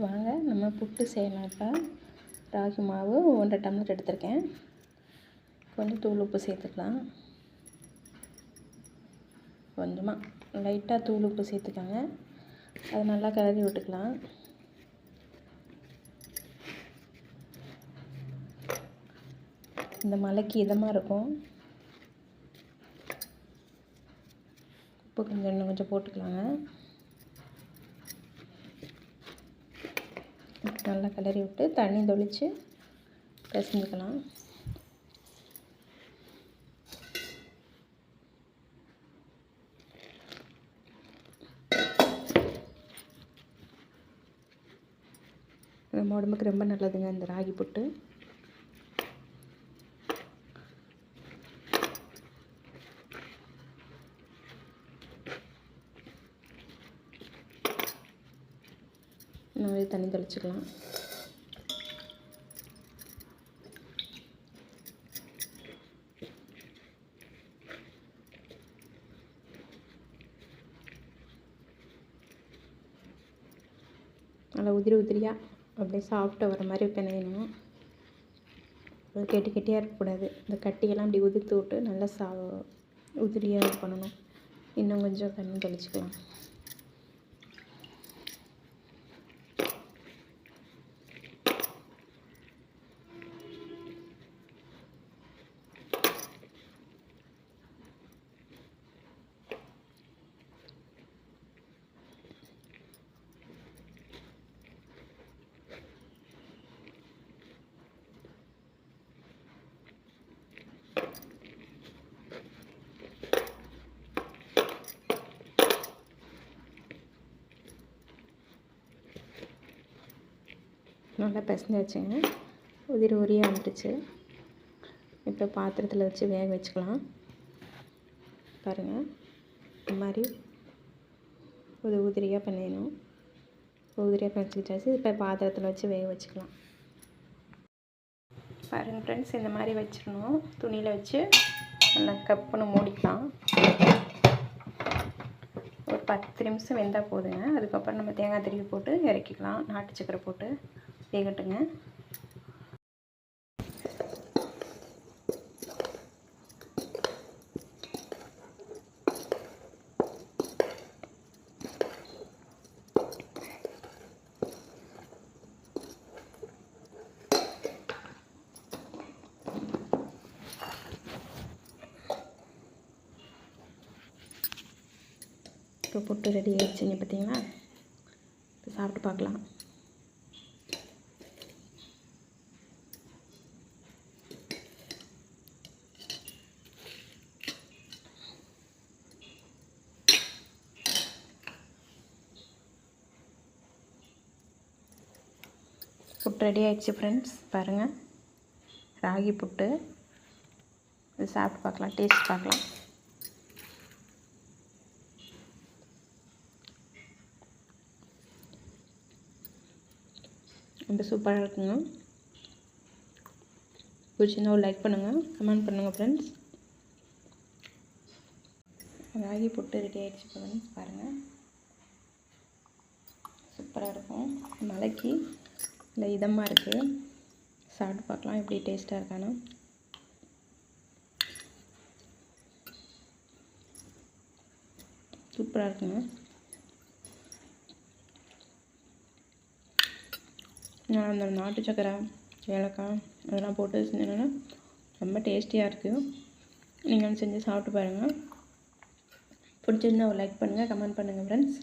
வாங்க நம்ம புட்டு செய்யலாம். இப்போ ராகி மாவு 1.5 டம்ளர் எடுத்திருக்கேன். கொஞ்சம் தூள் உப்பு சேர்த்துக்கலாம். கொஞ்சமாக லைட்டாக தூள் உப்பு சேர்த்துக்கோங்க. அதை நல்லா கிளறி விட்டுக்கலாம். இந்த மலைக்கு இதமாக இருக்கும். உப்பு இன்னும் கொஞ்சம் போட்டுக்கலாங்க. நல்லா கிளறி விட்டு தண்ணி தொளித்து பிசைஞ்சுக்கலாம். நம்ம உடம்புக்கு ரொம்ப நல்லதுங்க இந்த ராகி புட்டு. நம்ம தண்ணி தெளிச்சுக்கலாம். நல்லா உதிரியாக அப்படியே சாஃப்டாக வர மாதிரி பிணையணும். கெட்டியாக இருக்கக்கூடாது. இந்த கட்டியெல்லாம் அப்படி உதிர்த்து விட்டு நல்லா உதிரியாக பண்ணணும். இன்னும் கொஞ்சம் தண்ணி தெளிச்சுக்கலாம். நல்லா பிசைஞ்சு வச்சுங்க. உதிரியாக வந்துடுச்சு. இப்போ பாத்திரத்தில் வச்சு வேக வச்சுக்கலாம். பாருங்கள், இந்த மாதிரி உதிரியாக பண்ணிடணும். உதிரியாக பிணைச்சிக்கிட்டாச்சு. இப்போ பாத்திரத்தில் வச்சு வேக வச்சுக்கலாம். பாருங்கள் ஃப்ரெண்ட்ஸ், இந்த மாதிரி வச்சிடணும். துணியில் வச்சு நல்லா கப்புன்னு மூடிக்கலாம். ஒரு 10 நிமிஷம் வெந்தால் போதுங்க. அதுக்கப்புறம் நம்ம தேங்காய் திருவி போட்டு இறக்கிக்கலாம். நாட்டு சக்கரை போட்டு வேகட்டுங்க. இப்போ புட்டு ரெடி ஆகிடுச்சிங்க. பார்த்தீங்களா? இப்போ சாப்பிட்டு பார்க்கலாம். புட்டு ரெடி ஆகிடுச்சு ஃப்ரெண்ட்ஸ். பாருங்கள், ராகி புட்டு. இது சாப்பிட்டு பார்க்கலாம், டேஸ்ட் பார்க்கலாம். ரொம்ப சூப்பராக இருக்குங்க. பிடிச்சிருந்தா ஒரு லைக் பண்ணுங்கள், கமெண்ட் பண்ணுங்கள் ஃப்ரெண்ட்ஸ். ராகி புட்டு ரெடி ஆகிடுச்சு ஃப்ரெண்ட்ஸ். பாருங்கள், சூப்பராக இருக்கும். மலைக்கு இல்லை இதமாக இருக்குது. சாப்பிட்டு பார்க்கலாம் எப்படி டேஸ்ட்டாக இருக்கானு. சூப்பராக இருக்குங்க. நான் அந்த நாட்டு சக்கரை, ஏலக்காய் அதெல்லாம் போட்டு செஞ்சேன்னா ரொம்ப டேஸ்டியாக இருக்குது. நீங்கள் செஞ்சு சாப்பிட்டு பாருங்கள். பிடிச்சிருந்தா ஒரு லைக் பண்ணுங்கள், கமெண்ட் பண்ணுங்கள் ஃப்ரெண்ட்ஸ்.